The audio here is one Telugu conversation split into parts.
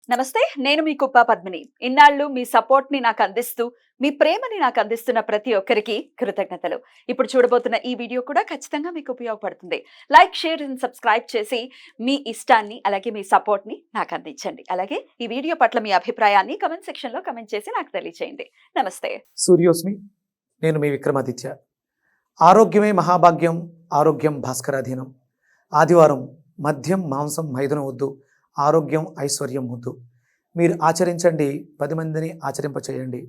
నమస్తే. నేను మీ కుప్ప పద్మిని. ఇన్నాళ్ళు మీ సపోర్ట్‌ని నాకందిస్తూ, మీ ప్రేమని నాకందిస్తున్న ప్రతి ఒక్కరికి కృతజ్ఞతలు. ఇప్పుడు చూడబోతున్న ఈ వీడియో కూడా ఖచ్చితంగా మీకు ఉపయోగపడుతుంది. లైక్, షేర్ అండ్ సబ్స్క్రైబ్ చేసి మీ ఇష్టాన్ని, అలాగే మీ సపోర్ట్‌ని నాకందించండి. అలాగే ఈ వీడియో పట్ల మీ అభిప్రాయాన్ని కామెంట్ సెక్షన్‌లో కామెంట్ చేసి నాకు తెలియజేయండి. నమస్తే. సూర్యోస్మి. నేను మీ విక్రమాదిత్య. ఆరోగ్యమే మహాభాగ్యం, ఆరోగ్యం భాస్కరాధీనం. ఆదివారం మద్యం మాంసం మైదనం వద్దు, ఆరోగ్యం ఐశ్వర్యం ముద్దు. మీరు ఆచరించండి, 10 మందిని ఆచరింపచేయండి.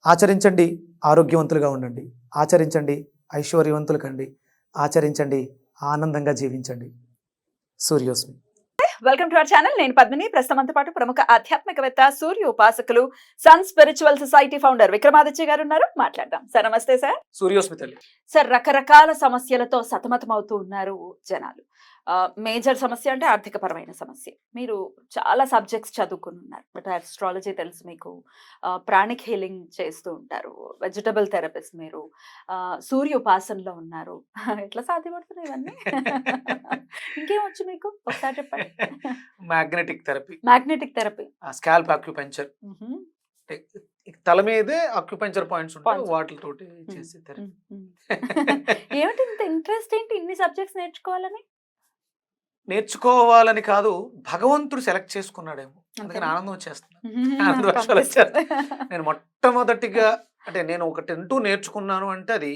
ఆచరించండి, ఆరోగ్యవంతులుగా ఉండండి. ఆచరించండి, ఐశ్వర్యవంతులు కండి. ఆచరించండి, ఆనందంగా జీవించండి. Suryosmi. Welcome to our channel. నేను పద్మిని. ప్రస్తుతంతో పాటు ప్రముఖ ఆధ్యాత్మికవేత్త, సూర్య ఉపాసకులు, sun spiritual society founder Vikramaditya గారు ఉన్నారు. మాట్లాడదాం. సార్ నమస్తే. సార్ సూర్యోస్మి తల్లి. సార్, రకరకాల సమస్యలతో సతమతమవుతూ ఉన్నారు జనాలు. మేజర్ సమస్య అంటే ఆర్థికపరమైన సమస్య. మీరు చాలా సబ్జెక్ట్స్ చదువుకుని ఉన్నారు. బట్ ఆస్ట్రాలజీ తెలుసు మీకు. ప్రాణిక్ హీలింగ్ చేస్తూ ఉంటారు. వెజిటబుల్ థెరపిస్ట్ మీరు. సూర్య ఉపాసనలో ఉన్నారు. ఎట్లా సాధ్యపడుతున్నాయి ఇవన్నీ? ఇంకేమొచ్చు మీకు? ఒకసారి చెప్పండి. Magnetic therapy, magnetic therapy, scalp acupuncture. తల మీదే అక్యుపంక్చర్ పాయింట్స్ ఉంటాయి, వాటితోటి చేసే థెరపీ. ఏమిటి ఇంత ఇంట్రెస్ట్? ఏంటి ఇన్ని సబ్జెక్ట్స్ నేర్చుకోవాలని? నేర్చుకోవాలని కాదు, భగవంతుడు సెలెక్ట్ చేసుకున్నాడేమో, అందుకని ఆనందం వచ్చేస్తుంది. ఆనంద వర్షాలు వచ్చేస్తాయి. నేను మొట్టమొదటిగా అంటే నేను ఒక 10 నేర్చుకున్నాను అంటే అది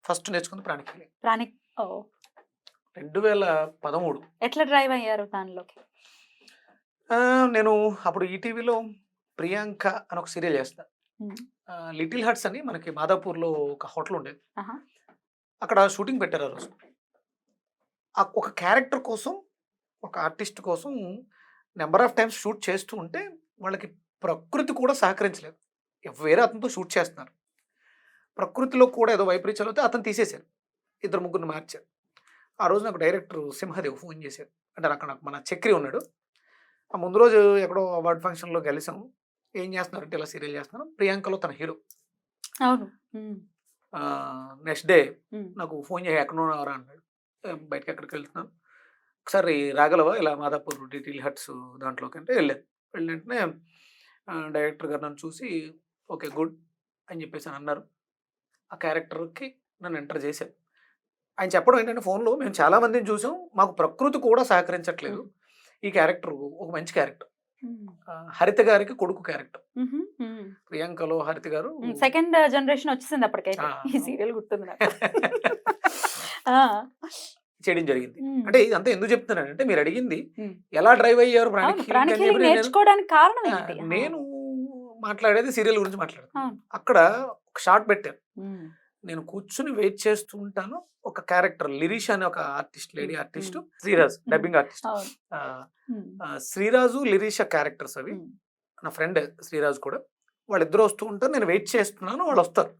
ఫస్ట్ నేర్చుకుంది ప్రాణిక్ హీలింగ్. ప్రాణిక్ 2013. ఎట్లా డ్రైవ్ అయ్యారు దానిలోకి? నేను అప్పుడు ఈటీవీలో ప్రియాంక అని ఒక సీరియల్ చేస్తా. లిటిల్ హట్స్ అని మనకి మాదాపూర్లో ఒక హోటల్ ఉండేది. అక్కడ షూటింగ్ పెట్టారు ఆ రోజు. ఒక క్యారెక్టర్ కోసం, ఒక ఆర్టిస్ట్ కోసం నెంబర్ ఆఫ్ టైమ్స్ షూట్ చేస్తూ ఉంటే వాళ్ళకి ప్రకృతి కూడా సహకరించలేదు. వేరే అతనితో షూట్ చేస్తున్నారు. ప్రకృతిలో కూడా ఏదో వైపరీత్యాలు అయితే అతను తీసేశారు. 2-3 మార్చారు. ఆ రోజు నాకు డైరెక్టర్ సింహదేవ్ ఫోన్ చేశారు. అంటే అక్కడ నాకు మన చక్రి ఉన్నాడు. ఆ ముందు రోజు ఎక్కడో అవార్డ్ ఫంక్షన్లో కలిసాము. ఏం చేస్తున్నారంటే ఇలా సీరియల్ చేస్తున్నాను, ప్రియాంకలో తన హీరో. అవును. నెక్స్ట్ డే నాకు ఫోన్ చేసి ఎక్కడ ఉన్నారా అన్నాడు. బయటకి ఎక్కడికి వెళ్తున్నాను, ఒకసారి రాగలవా ఇలా మాదాపూర్ లిటిల్ హట్స్ దాంట్లోకి అంటే వెళ్ళాను. వెళ్ళిన వెంటనే డైరెక్టర్ గారు నన్ను చూసి ఓకే గుడ్ అని చెప్పేసి అన్నారు. ఆ క్యారెక్టర్కి నన్ను ఎంటర్ చేశారు. ఆయన చెప్పడం ఏంటంటే ఫోన్లో, మేము చాలామందిని చూసాం, మాకు ప్రకృతి కూడా సహకరించట్లేదు. ఈ క్యారెక్టర్ ఒక మంచి క్యారెక్టర్. హరిత గారికి కొడుకు క్యారెక్టర్. ప్రియాంకలో హరిత గారు సెకండ్ జనరేషన్ వచ్చేసింది అప్పటికైతే. ఈ సీరియల్ గుర్తుంది నాకు. చేయడం జరిగింది. అంటే ఇదంతా ఎందుకు చెప్తున్నానంటే, మీరు అడిగింది ఎలా డ్రైవ్ అయ్యారు ప్రాణిక్ హీలింగ్ నేర్చుకోవడానికి కారణం ఏంటి? నేను మాట్లాడేది సీరియల్ గురించి మాట్లాడతాను. అక్కడ ఒక షార్ట్ పెట్టారు. నేను కూర్చుని వెయిట్ చేస్తూ ఉంటాను. ఒక క్యారెక్టర్ లిరీష్ అనే ఒక artist, lady artist, Sriraj dubbing artist. Sriraj Lirisha characters అవి. నా ఫ్రెండ్ శ్రీరాజు కూడా. వాళ్ళిద్దరు వస్తూ ఉంటారు, నేను వెయిట్ చేస్తున్నాను, వాళ్ళు వస్తారు.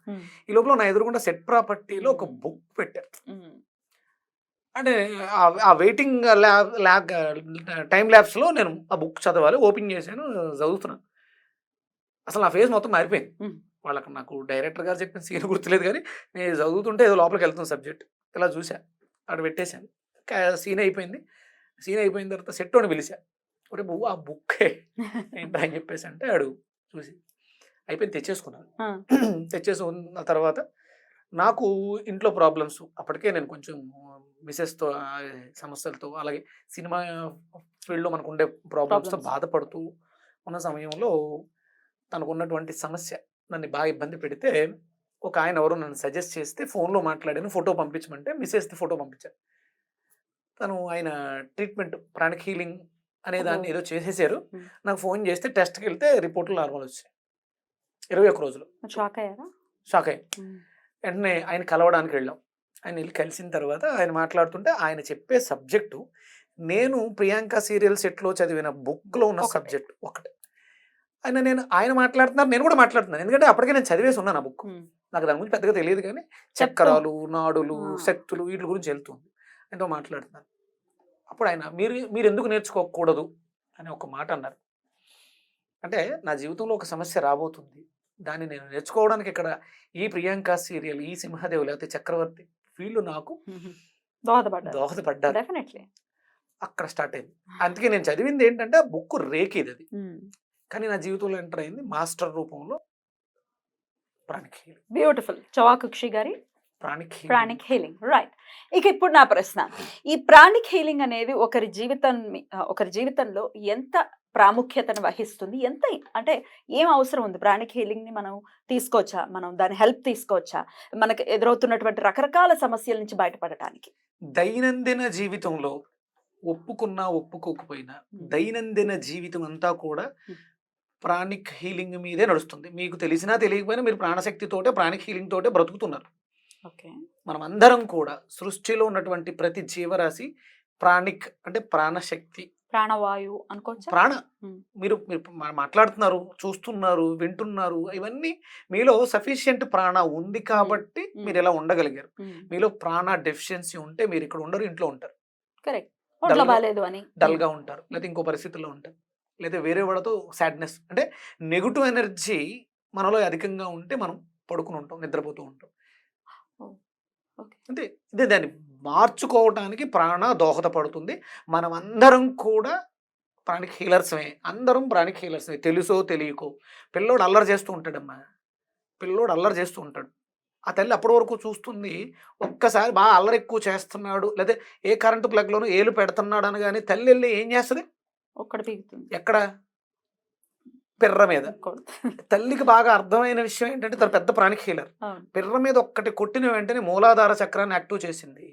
ఈ లోపల నా ఎదురుగుండా సెట్ ప్రాపర్టీలో ఒక బుక్ పెట్టారు. అంటే ఆ వెయిటింగ్ టైం ల్యాబ్స్లో నేను ఆ బుక్ చదవాలి, ఓపెన్ చేశాను, చదువుతున్నాను. అసలు నా ఫేస్ మొత్తం మారిపోయింది. వాళ్ళకి నాకు డైరెక్టర్ గారు చెప్పిన సీన్ గుర్తులేదు, కానీ నేను చదువుతుంటే ఏదో లోపలికి వెళ్తున్న సబ్జెక్ట్ ఇలా చూసా, అక్కడ పెట్టేశాను. సీన్ అయిపోయింది. సీన్ అయిపోయిన తర్వాత సెట్టోని పిలిచా, ఒరే బువ్వ ఆ బుక్కే ఏంటా అని చెప్పేసి అంటే ఆడు చూసి అయిపోయింది, తెచ్చేసుకున్నాను. తెచ్చేసుకున్న తర్వాత నాకు ఇంట్లో ప్రాబ్లమ్స్, అప్పటికే నేను కొంచెం మిసెస్తో సమస్యలతో, అలాగే సినిమా ఫీల్డ్లో మనకు ఉండే ప్రాబ్లమ్స్తో బాధపడుతూ ఉన్న సమయంలో తనకు ఉన్నటువంటి సమస్య నన్ను బాగా ఇబ్బంది పెడితే, ఒక ఆయన ఎవరో నన్ను సజెస్ట్ చేస్తే ఫోన్లో మాట్లాడాను, ఫోటో పంపించమంటే మిసెస్ది ఫోటో పంపించాను. తను ఆయన ట్రీట్మెంట్ ప్రాణిక్ హీలింగ్ అనే దాన్ని ఏదో చేసేసారు. నాకు ఫోన్ చేస్తే టెస్ట్కి వెళ్తే రిపోర్ట్లు నార్మల్ వచ్చాయి. 21 రోజులు. షాక్ అయ్యాను. వెంటనే ఆయన కలవడానికి వెళ్ళాం. ఆయన వెళ్ళి కలిసిన తర్వాత ఆయన మాట్లాడుతుంటే ఆయన చెప్పే సబ్జెక్టు నేను ప్రియాంక సీరియల్ సెట్లో చదివిన బుక్లో ఉన్న సబ్జెక్ట్ ఒకటే. ఆయన మాట్లాడుతున్నారు, నేను కూడా మాట్లాడుతున్నాను. ఎందుకంటే అప్పటికే నేను చదివేసి ఉన్నాను ఆ బుక్. నాకు దాని గురించి పెద్దగా తెలియదు, కానీ చక్రాలు, నాడులు, శక్తులు వీటి గురించి వెళ్తుంది. ఆయనతో మాట్లాడుతున్నాను. అప్పుడు ఆయన మీరు ఎందుకు నేర్చుకోకూడదు అని ఒక మాట అన్నారు. అంటే నా జీవితంలో ఒక సమస్య రాబోతుంది, దాన్ని నేను నేర్చుకోవడానికి ఇక్కడ ఈ ప్రియాంక సీరియల్, ఈ సింహదేవ్ లేకపోతే చక్రవర్తి వీళ్ళు నాకు దోహదపడ్డారు. అక్కడ స్టార్ట్ అయింది. అందుకే నేను చదివింది ఏంటంటే ఆ బుక్ రేకేది అది, కానీ నా జీవితంలో ఎంటర్ అయింది మాస్టర్ రూపంలో ప్రాణిక్ హీలింగ్. బ్యూటిఫుల్. చవాకుక్షి గారి pranic healing pranic healing, right. ఇక ఇప్పుడు నా ప్రశ్న, ఈ ప్రాణిక్ హీలింగ్ అనేది ఒకరి జీవితంలో ఎంత ప్రాముఖ్యతను వహిస్తుంది, ఎంత అంటే ఏం అవసరం ఉంది ప్రాణిక్ హీలింగ్ ని మనం తీసుకోవచ్చా, మనం దాని హెల్ప్ తీసుకోవచ్చా మనకు ఎదురవుతున్నటువంటి రకరకాల సమస్యల నుంచి బయటపడటానికి? దైనందిన జీవితంలో ఒప్పుకున్నా ఒప్పుకోకపోయినా దైనందిన జీవితం అంతా కూడా ప్రాణిక్ హీలింగ్ మీదే నడుస్తుంది. మీకు తెలిసినా తెలియకపోయినా మీరు ప్రాణశక్తితోటే ప్రాణిక్ హీలింగ్ తోటే బ్రతుకుతున్నారు. ఓకే. మనం అందరం కూడా సృష్టిలో ఉన్నటువంటి ప్రతి జీవరాశి ప్రాణిక్ అంటే ప్రాణశక్తి, ప్రాణవాయువు అనుకోవచ్చా? ప్రాణ. మీరు మీరు మాట్లాడుతున్నారు, చూస్తున్నారు, వింటున్నారు, ఇవన్నీ మీలో సఫిషియెంట్ ప్రాణ ఉంది కాబట్టి మీరు ఇలా ఉండగలిగారు. మీలో ప్రాణ డెఫిషియన్సీ ఉంటే మీరు ఇక్కడ ఉండరు, ఇంట్లో ఉంటారు. కరెక్ట్. ఒంట్లో బాలేదు అని డల్ గా ఉంటారు, లేదా ఇంకో పరిస్థితుల్లో ఉంటారు, లేదా వేరే వాళ్ళతో సాడ్నెస్ అంటే నెగిటివ్ ఎనర్జీ మనలో అధికంగా ఉంటే మనం పడుకుని ఉంటాం, నిద్రపోతూ ఉంటాం. అంటే ఇదే దాన్ని మార్చుకోవటానికి ప్రాణ దోహదపడుతుంది. మనం అందరం కూడా ప్రాణిక్ హీలర్స్మే, అందరం ప్రాణిక్ హీలర్స్మే, తెలుసో తెలియకో. పిల్లోడు అల్లరి చేస్తూ ఉంటాడమ్మా, పిల్లోడు అల్లరి చేస్తూ ఉంటాడు, ఆ తల్లి అప్పటి వరకు చూస్తుంది. ఒక్కసారి బాగా అల్లరి ఎక్కువ చేస్తున్నాడు, లేదా ఏ కరెంటు ప్లగ్లోనూ ఏలు పెడుతున్నాడు అని కానీ తల్లి వెళ్ళి ఏం చేస్తుంది? ఒక్కడ పీకుతుంది. ఎక్కడ? పిర్ర మీద. తల్లికి బాగా అర్థమైన విషయం ఏంటంటే తను పెద్ద ప్రాణిక్ హీలర్. పిర్ర మీద ఒక్కటి కొట్టిన వెంటనే మూలాధార చక్రాన్ని యాక్టివ్ చేసింది.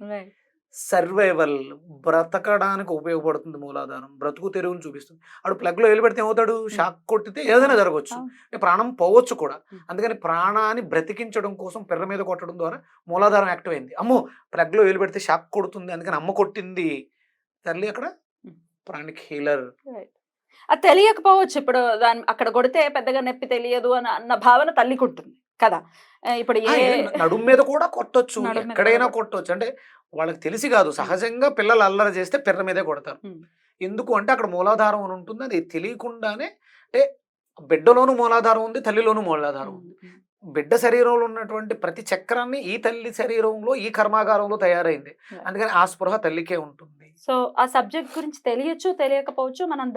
సర్వైవల్, బ్రతకడానికి ఉపయోగపడుతుంది మూలాధారం, బ్రతుకు తెరువుని చూపిస్తుంది. ఆడు ప్లగ్ లో ఏలు పెడితే ఏమవుతాడు? షాక్ కొట్టితే ఏదైనా జరగవచ్చు, ప్రాణం పోవచ్చు కూడా. అందుకని ప్రాణాన్ని బ్రతికించడం కోసం పిర్ర మీద కొట్టడం ద్వారా మూలాధారం యాక్టివ్ అయింది. అమ్మో ప్లగ్ లో ఏలు పెడితే షాక్ కొడుతుంది, అందుకని అమ్మ కొట్టింది. తల్లి అక్కడ ప్రాణిక్ హీలర్. అది తెలియకపోవచ్చు, ఇప్పుడు దాని అక్కడ కొడితే పెద్దగా నొప్పి తెలియదు అన్న భావన తల్లికి ఉంటుంది కదా. ఇప్పుడు నడుము మీద కూడా కొట్టొచ్చు, ఎక్కడైనా కొట్టొచ్చు. అంటే వాళ్ళకి తెలిసి కాదు, సహజంగా పిల్లలు అల్లరి చేస్తే పిర్ర మీదే కొడతారు. ఎందుకు అంటే అక్కడ మూలాధారం అని ఉంటుంది, అది తెలియకుండానే. అంటే బిడ్డలోనూ మూలాధారం ఉంది, తల్లిలోనూ మూలాధారం ఉంది. బిడ్డ శరీరంలో ఉన్నటువంటి ప్రతి చక్రాన్ని ఈ తల్లి శరీరంలో ఈ కర్మాగారంలో తయారైంది, అందుకని ఆ స్పృహ తల్లికే ఉంటుంది. సో ఆ సబ్జెక్ట్ గురించి తెలియచ్చు తెలియకపోవచ్చు, మనం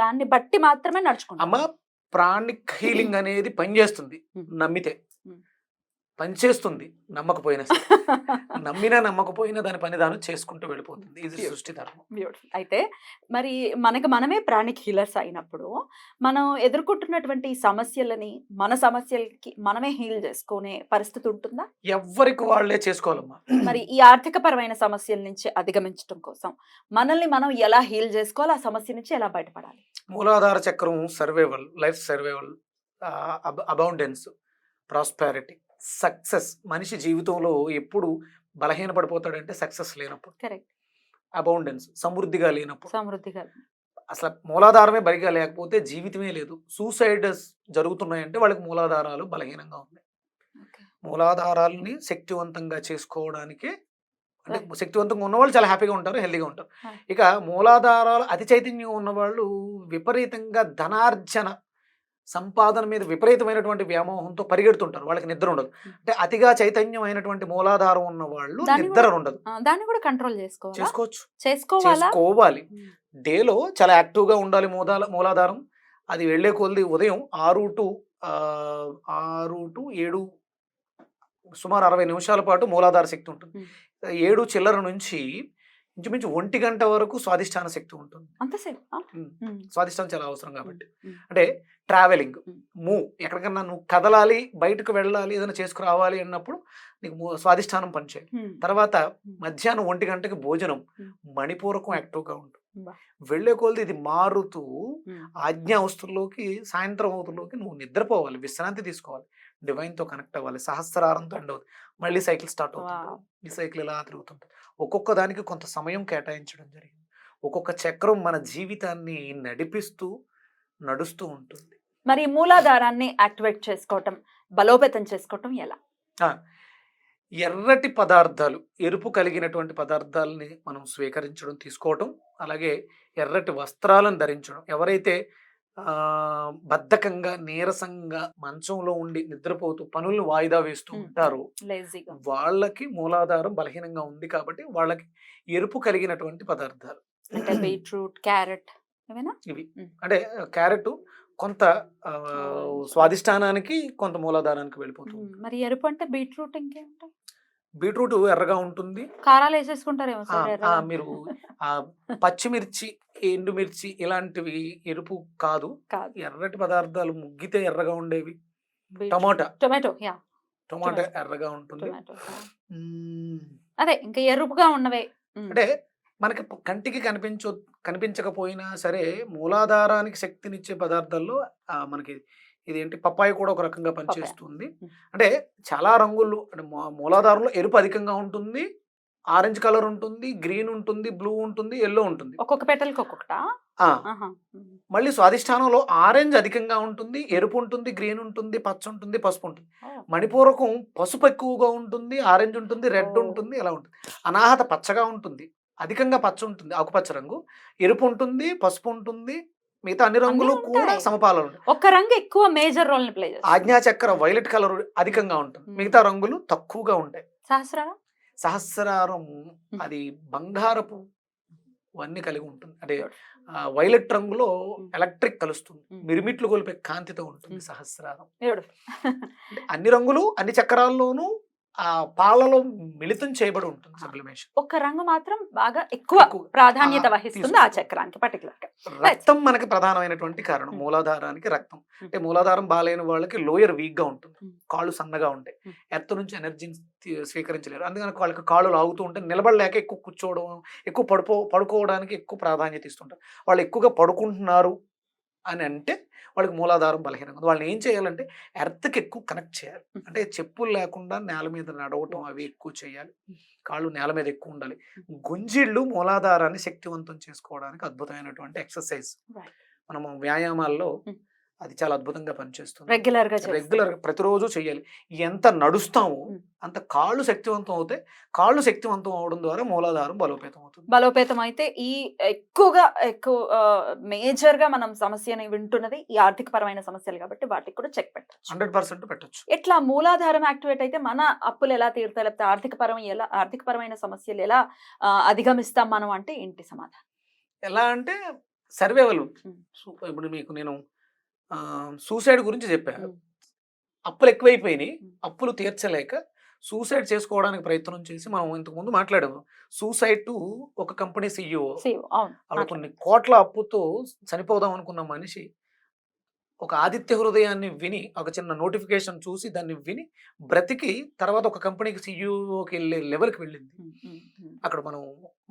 దాన్ని బట్టి మాత్రమే నడుచుకుంటాం. అమ్మ ప్రాణిక్ హీలింగ్ అనేది పనిచేస్తుంది, నమ్మితే పనిచేస్తుంది, నమ్మకపోయినా నమ్మినా నమ్మకపోయినా దాని పని దాని చేసుకుంటూ వెళ్ళిపోతుంది. ఇది సృష్టి ధర్మం. బ్యూటిఫుల్. అయితే మరి మనమే ప్రాణిక్ హీలర్స్ అయినప్పుడు మనం ఎదుర్కొంటున్నటువంటి సమస్యలని మన సమస్యలకి మనమే హీల్ చేసుకునే పరిస్థితి ఉంటుందా? ఎవరికి వాళ్ళే చేసుకోవాలమ్మా. మరి ఈ ఆర్థిక పరమైన సమస్యల నుంచి అధిగమించడం కోసం మనల్ని మనం ఎలా హీల్ చేసుకోవాలి, ఆ సమస్య నుంచి ఎలా బయటపడాలి? మూలాధార చక్రం survival, life survival, abundance, prosperity, success. మనిషి జీవితంలో ఎప్పుడు బలహీనపడిపోతాడంటే సక్సెస్ లేనప్పుడు. కరెక్ట్. అబౌండెన్స్, సమృద్ధిగా లేనప్పుడు. సమృద్ధిగా అసలు మూలాధారమే బరిగా లేకపోతే జీవితమే లేదు. సూసైడ్స్ జరుగుతున్నాయంటే వాళ్ళకి మూలాధారాలు బలహీనంగా ఉన్నాయి. మూలాధారాలని శక్తివంతంగా చేసుకోవడానికి, అంటే శక్తివంతంగా ఉన్నవాళ్ళు చాలా హ్యాపీగా ఉంటారు, హెల్దీగా ఉంటారు. ఇక మూలాధారాలు అతి చైతన్యం ఉన్నవాళ్ళు విపరీతంగా ధనార్జన సంపాదన మీద విపరీతమైనటువంటి వ్యామోహంతో పరిగెడుతుంటారు, వాళ్ళకి నిద్ర ఉండదు. అంటే అతిగా చైతన్యం అయినటువంటి మూలాధారం ఉన్న వాళ్ళు నిద్ర ఉండదు. దాన్ని కూడా కంట్రోల్ చేసుకోవాలి. డేలో చాలా యాక్టివ్ గా ఉండాలి మూలాధారం. అది వెళ్లే కొద్ది ఉదయం 6 to 7 సుమారు 60 నిమిషాల పాటు మూలాధార శక్తి ఉంటుంది. 7 చిల్లర నుంచి ఇంచుమించు 1 గంట వరకు స్వాధిష్టాన శక్తి ఉంటుంది. స్వాధిష్టానం చాలా అవసరం కాబట్టి. అంటే ట్రావెలింగ్, మూవ్, ఎక్కడికన్నా నువ్వు కదలాలి, బయటకు వెళ్ళాలి, ఏదైనా చేసుకురావాలి అన్నప్పుడు నీకు స్వాధిష్టానం పనిచేయాలి. తర్వాత మధ్యాహ్నం 1 గంటకి భోజనం, మణిపూరకం యాక్టివ్గా ఉంటుంది. వెళ్లే కొలది ఇది మారుతూ ఆజ్ఞావస్థల్లోకి, సాయంత్రం అవతుల్లోకి నువ్వు నిద్రపోవాలి, విశ్రాంతి తీసుకోవాలి, డివైన్ తో కనెక్ట్ అవ్వాలి, సహస్రారంతో ఎండ్ అవుతుంది, మళ్ళీ సైకిల్ స్టార్ట్ అవుతుంది. ఈ సైకిల్ ఇలా తిరుగుతుంది. ఒక్కొక్క దానికి కొంత సమయం కేటాయించడం జరిగింది. ఒక్కొక్క చక్రం మన జీవితాన్ని నడుస్తూ ఉంటుంది. మరి మూలాధారాన్ని యాక్టివేట్ చేసుకోవటం, బలోపేతం చేసుకోవటం ఎలా? ఎర్రటి పదార్థాలు, ఎరుపు కలిగినటువంటి పదార్థాలని మనం స్వీకరించడం, తీసుకోవటం, అలాగే ఎర్రటి వస్త్రాలను ధరించడం. ఎవరైతే బద్ధకంగా, నీరసంగా మంచంలో ఉండి నిద్రపోతూ పనులను వాయిదా వేస్తూ ఉంటారు, వాళ్ళకి మూలాధారం బలహీనంగా ఉంది కాబట్టి వాళ్ళకి ఎరుపు కలిగినటువంటి పదార్థాలు, అంటే బీట్రూట్, క్యారెట్ ఏమైనా? ఇవి ఉమ్. అంటే క్యారెట్ కొంత ఆ, స్వాదిష్టానానికి కొంత మూలాధారానికి వెళ్ళిపోతుంది. మరి ఎరుపు అంటే బీట్రూట్ ఇంకేంటాయి? బీట్రూట్ ఎర్రగా ఉంటుంది. కారాలు వేసేసుకుంటారేమో సార్ ఎర్రగా. మీరు ఆ పచ్చిమిర్చి, ఎండుమిర్చి ఇలాంటివి ఎరుపు కాదు. కాదు. ఎర్రటి పదార్థాలు ముగ్గితే ఎర్రగా ఉండేవి. బీట్రూట్. టొమాటో యా టొమాటో ఎర్రగా ఉంటుంది. టొమాటో మ్మ్. అదే ఇంకా ఎరుపుగా ఉన్నవే. అంటే మనకి కంటికి కనిపించకపోయినా సరే మూలాధారానికి శక్తినిచ్చే పదార్థాల్లో మనకి ఇదేంటి పప్పాయ కూడా ఒక రకంగా పనిచేస్తుంది. అంటే చాలా రంగులు అంటే మూలాధారంలో ఎరుపు అధికంగా ఉంటుంది, ఆరెంజ్ కలర్ ఉంటుంది, గ్రీన్ ఉంటుంది, బ్లూ ఉంటుంది, ఎల్లో ఉంటుంది. ఒక్కొక్క పెటల్కి ఒక్కొక్కటా? ఆ, మళ్ళీ స్వాదిష్టానంలో ఆరెంజ్ అధికంగా ఉంటుంది, ఎరుపు ఉంటుంది, గ్రీన్ ఉంటుంది, పచ్చ ఉంటుంది, పసుపు ఉంటుంది. మణిపూరకం పసుపు ఎక్కువగా ఉంటుంది, ఆరెంజ్ ఉంటుంది, రెడ్ ఉంటుంది, ఇలా ఉంటుంది. అనాహత పచ్చగా ఉంటుంది, అధికంగా పచ్చ ఉంటుంది, ఆకుపచ్చ రంగు, ఎరుపు ఉంటుంది, పసుపు ఉంటుంది, మిగతా అన్ని రంగులు కూడా సమపాలలో ఉంటాయి. ఒక రంగు ఎక్కువ మేజర్ రోల్ ప్లే చేస్తుంది. ఆజ్ఞాచక్ర వైలెట్ కలర్ అధికంగా ఉంటుంది, మిగతా రంగులు తక్కువగా ఉంటాయి. సహస్రారం? సహస్రారం అది బంగారపు అన్ని కలిగి ఉంటుంది. అంటే వైలెట్ రంగులో ఎలక్ట్రిక్ కలుస్తుంది, మిరిమిట్లు గొలిపే కాంతితో ఉంటుంది సహస్రారం. అన్ని రంగులు అన్ని చక్రాల్లోనూ ఆ పాలలో మిళితం చేయబడి ఉంటుంది సబ్లిమేషన్. ఒక రంగు మాత్రం బాగా ఎక్కువ ప్రాధాన్యత వహిస్తుంది ఆ చక్రానికి పర్టికులర్ గా. రక్తం మనకి ప్రధానమైనటువంటి కారణం. మూలాధారానికి రక్తం. అంటే మూలాధారం బాలేని వాళ్ళకి లోయర్ వీక్ గా ఉంటుంది, కాళ్ళు సన్నగా ఉంటాయి, ఎర్త్ నుంచి ఎనర్జీని స్వీకరించలేరు. అందుకని వాళ్ళకి కాళ్ళు లాగుతూ ఉంటాయి, నిలబడలేక ఎక్కువ కూర్చోవడం, ఎక్కువ పడుకోవడానికి ఎక్కువ ప్రాధాన్యత ఇస్తుంటారు. వాళ్ళు ఎక్కువగా పడుకుంటున్నారు అని అంటే వాళ్ళకి మూలాధారం బలహీనంగా ఉంది. వాళ్ళని ఏం చేయాలంటే ఎర్త్కి ఎక్కువ కనెక్ట్ చేయాలి. అంటే చెప్పులు లేకుండా నేల మీద నడవటం అవి ఎక్కువ చేయాలి, కాళ్ళు నేల మీద ఎక్కువ ఉండాలి. గుంజిళ్ళు మూలాధారాన్ని శక్తివంతం చేసుకోవడానికి అద్భుతమైనటువంటి ఎక్సర్సైజ్. మనము వ్యాయామాల్లో అది చాలా అద్భుతంగా పనిచేస్తుంది. రెగ్యులర్ ప్రతిరోజు చేయాలి. ఎంత నడుస్తామో అంత కాళ్ళు శక్తివంతం అవుతాయి. కాళ్ళు శక్తివంతం అవడం ద్వారా మూలాధారం బలోపేతం అవుతుంది. బలోపేతం అయితే ఈ ఎక్కువ మేజర్ గా మనం సమస్యని వింటున్నది ఈ ఆర్థిక పరమైన సమస్యలు కాబట్టి వాటికి కూడా చెక్ పెట్టచ్చు. 100% పెట్టచ్చు. ఎట్లా మూలాధారం యాక్టివేట్ అయితే మన అప్పులు ఎలా తీరుతాయి, లేకపోతే ఆర్థిక పరమైన సమస్యలు ఎలా అధిగమిస్తాం మనం అంటే ఏంటి సమాధానం? ఎలా అంటే సర్వైవల్. ఇప్పుడు మీకు నేను సూసైడ్ గురించి చెప్పాను. అప్పులు ఎక్కువైపోయినాయి, అప్పులు తీర్చలేక సూసైడ్ చేసుకోవడానికి ప్రయత్నం చేసి మనం ఇంతకు ముందు మాట్లాడాము. సూసైడ్ టు ఒక కంపెనీ CEO ఆవిడ కొన్ని కోట్ల అప్పుతో చనిపోదాం అనుకున్న మనిషి ఒక ఆదిత్య హృదయాన్ని విని, ఒక చిన్న నోటిఫికేషన్ చూసి దాన్ని విని బ్రతికి తర్వాత ఒక కంపెనీకి CEOకి వెళ్ళే లెవెల్కి వెళ్ళింది. అక్కడ మనం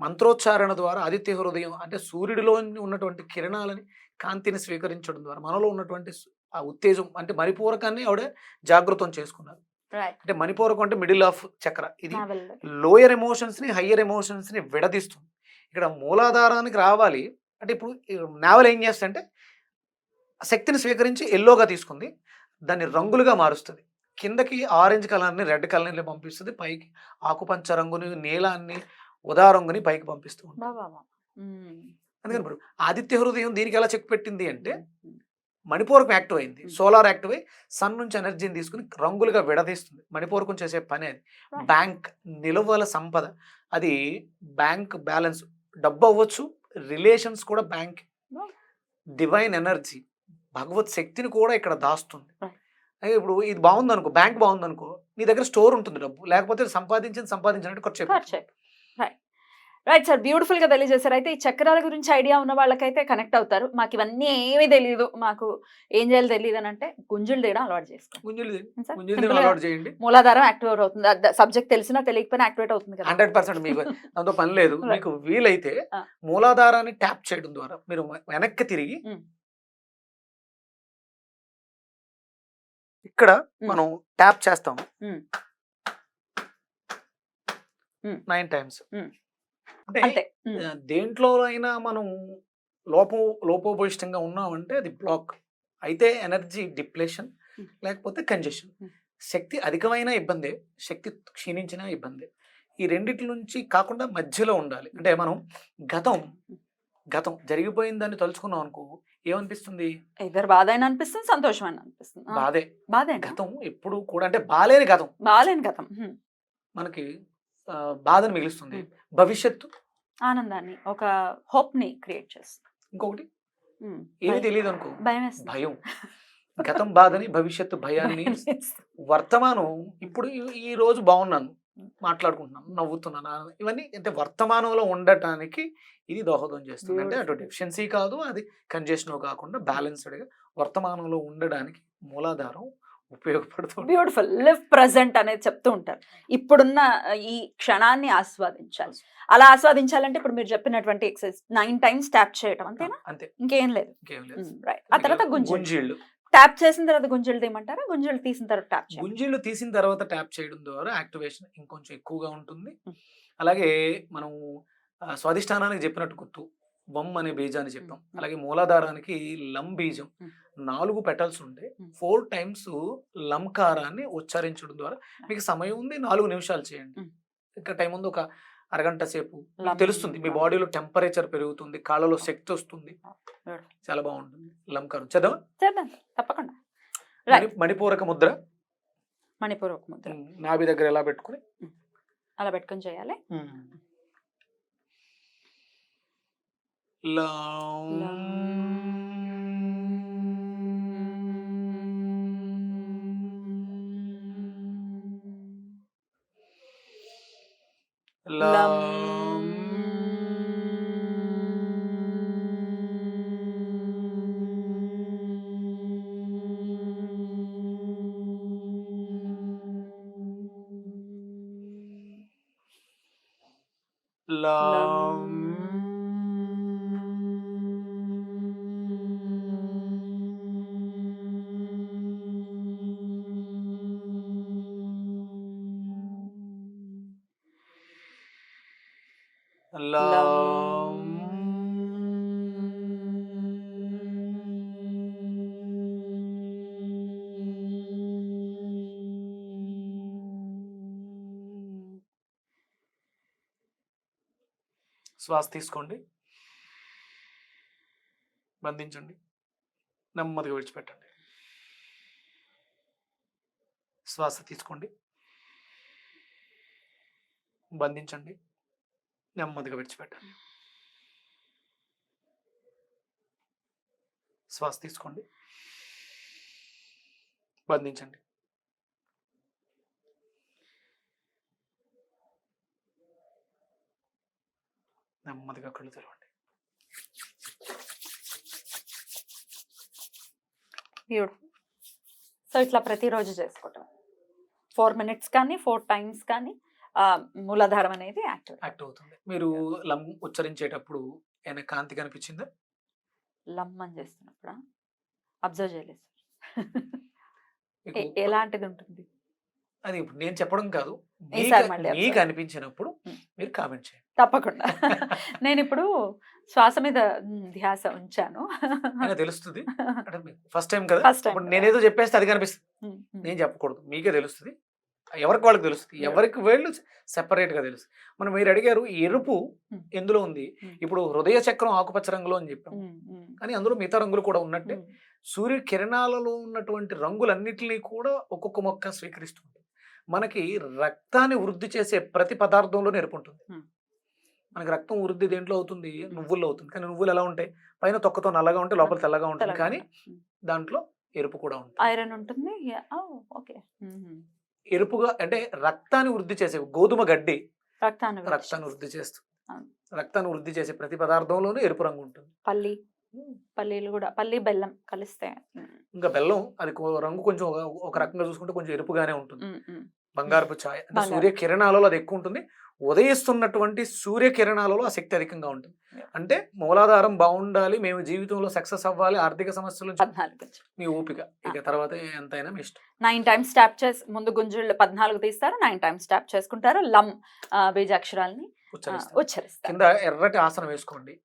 మంత్రోచ్చారణ ద్వారా ఆదిత్య హృదయం అంటే సూర్యుడిలో ఉన్నటువంటి కిరణాలని కాంతిని స్వీకరించడం ద్వారా మనలో ఉన్నటువంటి ఆ ఉత్తేజం అంటే మణిపూరకాన్ని ఆవిడ జాగృతం చేసుకున్నారు. అంటే మణిపూరకం అంటే మిడిల్ ఆఫ్ చక్ర. ఇది లోయర్ ఎమోషన్స్ ని హయ్యర్ ఎమోషన్స్ ని విడదీస్తుంది. ఇక్కడ మూలాధారానికి రావాలి అంటే ఇప్పుడు నావల్ ఏం చేస్తుంటే శక్తిని స్వీకరించి ఎల్లోగా తీసుకుంది, దాన్ని రంగులుగా మారుస్తుంది. కిందకి ఆరెంజ్ కలర్ని రెడ్ కలర్ని పంపిస్తుంది, పైకి ఆకుపంచ రంగుని నీలాన్ని ఉదా రంగుని పైకి పంపిస్తూ ఉంటుంది. అందుకని ఇప్పుడు ఆదిత్య హృదయం దీనికి ఎలా చెక్ పెట్టింది అంటే మణిపూరకం యాక్టివ్ అయింది, సోలార్ యాక్టివ్ అయ్యి సన్ నుంచి ఎనర్జీని తీసుకుని రంగులుగా విడదీస్తుంది. మణిపూరకం చేసే పని అది. బ్యాంక్ నిలువల సంపద, అది బ్యాంక్ బ్యాలెన్స్, డబ్బు అవ్వచ్చు, రిలేషన్స్ కూడా బ్యాంక్, డివైన్ ఎనర్జీ, భగవత్ శక్తిని కూడా ఇక్కడ దాస్తుంది. ఇప్పుడు ఇది బాగుంది అనుకో, బ్యాంక్ బాగుంది అనుకో, నీ దగ్గర స్టోర్ ఉంటుంది డబ్బు, లేకపోతే సంపాదించినట్టు ఖర్చు. రైట్ సార్, బ్యూటిఫుల్ గా తెలియజేశారు. అయితే ఈ చక్రాల గురించి ఐడియా ఉన్న వాళ్ళకైతే కనెక్ట్ అవుతారు. మాకు ఇవన్నీ ఏమీ తెలియదు, మాకు ఏం చేయాలో తెలియదు అని అంటే గుంజులు తీయడం అలవాటు చేసుకోండి. మూలాధారం యాక్టివేట్ అవుతుంది. సబ్జెక్ట్ తెలిసినా తెలియకపోయినా యాక్టివేట్ అవుతుంది కదా. 100% మీకు దాంతో పని లేదు. మీకు వీలైతే మూలాధారాన్ని ట్యాప్ చేయడం ద్వారా మీరు వెనక్కి తిరిగి ఇక్కడ మనం ట్యాప్ చేస్తాం 9 times. అంటే దేంట్లో అయినా మనం లోపోభూయిష్టంగా ఉన్నామంటే అది బ్లాక్ అయితే ఎనర్జీ డిప్లేషన్, లేకపోతే కంజెషన్. శక్తి అధికమైన ఇబ్బందే, శక్తి క్షీణించిన ఇబ్బందే. ఈ రెండిటి నుంచి కాకుండా మధ్యలో ఉండాలి. అంటే మనం గతం జరిగిపోయిన దాన్ని తలుచుకున్నాం అనుకో, ఏమనిపిస్తుంది? ఇద్దరు బాధ అయినా అనిపిస్తుంది, సంతోషం అయినా అనిపిస్తుంది. బాధే. గతం ఎప్పుడు కూడా అంటే బాలేని గతం మనకి బాధను మిగులుస్తుంది. భవిష్యత్తు ఆనందాన్ని, ఒక హోప్ ని క్రియేట్ చేస్తుంది. ఇంకొకటి ఉమ్, ఏమీ భయం తెలియదు అనుకో, భయం వేస్తుంది. భయం. గతం బాధని, భవిష్యత్తు భయాన్ని, భయం వేస్తుంది. వర్తమానం ఇప్పుడు ఈ రోజు బాగున్నాను, మాట్లాడుకుంటున్నాను, నవ్వుతున్నాను, ఇవన్నీ అంటే వర్తమానంలో ఉండటానికి ఇది దోహదం చేస్తుంది. అంటే అటు Beautiful. డెఫిషియన్సీ కాదు, అది కంజెషన్ కాకుండా బ్యాలెన్స్డ్గా వర్తమానంలో ఉండడానికి మూలాధారం ఉపయోగపడుతుంది. బ్యూటిఫుల్. లివ్ ప్రెజెంట్ అనేది చెప్తూ ఉంటారు. ఇప్పుడున్న ఈ క్షణాన్ని ఆస్వాదించాలి. అలా ఆస్వాదించాలంటే ఇప్పుడు మీరు చెప్పినటువంటి ఎక్సర్సైజ్ 9 టైమ్స్ ట్యాప్ చేయటం అంతేనా? అంతే, ఇంకేం లేదు. ఇంకేం లేదు. రైట్. ఆ తర్వాత గుంజిళ్ళు. గుంజీళ్ళు ట్యాప్ చేసిన తర్వాత గుంజిళ్ళు తీయమంటారా? గుంజిళ్ళు తీసిన తర్వాత ట్యాప్ చేయాలి. గుంజీళ్ళు తీసిన తర్వాత ట్యాప్ చేయడం ద్వారా యాక్టివేషన్ ఇంకొంచెం ఎక్కువగా ఉంటుంది. Hmm. అలాగే మనం స్వాధిష్టానానికి చెప్పినట్టు గుర్తు వమ్ అనే బీజాన్ని చెప్పాం. Hmm. అలాగే మూలాధారానికి లం బీజం, Hmm. 4 పెటల్స్ ఉంటాయి. Hmm. 4 టైమ్స్ లంకారాన్ని ఉచ్చరించడం ద్వారా మీకు సమయం ఉంది, 4 నిమిషాలు చేయండి. Hmm. ఇంకా టైం ఉంది, ఒక అరగంట సేపు. మీకు లం- తెలుస్తుంది మీ బాడీలో టెంపరేచర్ పెరుగుతుంది, కాళ్ళలో శక్తి వస్తుంది, చాలా బాగుంటుంది. లంకారం చదవ చేద్దాం తప్పకుండా. రైట్. మణిపూరక ముద్ర మణిపూర్వక ముద్ర నాభి దగ్గర ఎలా పెట్టుకుని అలా పెట్టుకొని చేయాలి. శ్వాస తీసుకోండి, బంధించండి, నెమ్మదిగా విడిచిపెట్టండి. శ్వాస తీసుకోండి, బంధించండి, నెమ్మదిగా విడిచిపెట్టండి. శ్వాస తీసుకోండి, బంధించండి, నెమ్మదిగా కళ్ళు తెరవండి. బ్యూటిఫుల్. సో ఇట్లా ప్రతిరోజు చేసుకోవటం 4 minutes కానీ 4 times కానీ మూలాధారం అనేది యాక్టివ్ అవుతుంది. మీరు లం ఉచ్చరించేటప్పుడు ఏమైనా కాంతి కనిపించిందా? లమ్మని చేస్తున్నప్పుడు అబ్జర్వ్ చేయలేదు మీకు ఎలాంటిది ఉంటుంది? అది ఇప్పుడు నేను చెప్పడం కాదు, ఈసారి మళ్ళీ మీకు observe. అనిపించినప్పుడు మీరు కామెంట్ చేయండి. తప్పకుండా. నేను ఇప్పుడు శ్వాస మీద ధ్యాస ఉంచాను. అయినా తెలుస్తుంది. అంటే ఫస్ట్ టైం కదా, First time ఇప్పుడు కదా. నేనేదో చెప్పేస్తే అది కనిపిస్తుంది. నేను చెప్పకూడదు, మీకే తెలుస్తుంది, ఎవరికి వాళ్ళకి తెలుస్తుంది, ఎవరికి వీళ్ళు సెపరేట్ గా తెలుస్తుంది. మనం మీరు అడిగారు ఎరుపు ఎందులో ఉంది, ఇప్పుడు హృదయ చక్రం ఆకుపచ్చ రంగులో అని చెప్పాం, కానీ అందులో మిగతా రంగులు కూడా ఉన్నట్టే సూర్య కిరణాలలో ఉన్నటువంటి రంగులన్నిటినీ కూడా ఒక్కొక్క మొక్క స్వీకరిస్తుంది. మనకి రక్తాన్ని వృద్ధి చేసే ప్రతి పదార్థంలోనే ఎరుపు ఉంటుంది. మనకి రక్తం వృద్ధి దేంట్లో అవుతుంది? నువ్వుల్లో అవుతుంది. కానీ నువ్వులు ఎలా ఉంటాయి? పైన తొక్కతో నల్లగా ఉంటే లోపల తెల్లగా ఉంటుంది, కానీ దాంట్లో ఎరుపు కూడా ఉంటుంది. ఐరన్ ఉంటుంది. ఓకే. ఎరుపుగా అంటే రక్తాన్ని వృద్ధి చేసే గోధుమ గడ్డి రక్తాన్ని వృద్ధి చేస్తుంది. రక్తాన్ని వృద్ధి చేసే ప్రతి పదార్థంలోనూ ఎరుపు రంగు ఉంటుంది. పల్లీలు కూడా, పల్లి బెల్లం కలిస్తే ఇంకా బెల్లం అది రంగు కొంచెం ఒక రకంగా చూసుకుంటే కొంచెం ఎరుపుగానే ఉంటుంది. బంగారపు ఛాయ అంటే సూర్య కిరణాలలో అది ఎక్కువ ఉంటుంది. ఉదయిస్తున్నటువంటి సూర్య కిరణాలలో ఆ శక్తి అధికంగా ఉంటుంది. అంటే మూలాధారం బాగుండాలి, మేము జీవితంలో సక్సెస్ అవ్వాలి, ఆర్థిక సమస్యలు 14 మీ ఓపిక, ఇక తర్వాత ఎంతైనా మీ ఇష్టం. 9 times ట్యాప్ చేసి ముందు గుంజుళ్ళు 14 తీస్తారు, 9 times ట్యాప్ చేసుకుంటారు. లం బీజాక్షరాలని ఉచ్చరిస్తారు. కింద ఎర్రటి ఆసనం వేసుకోండి.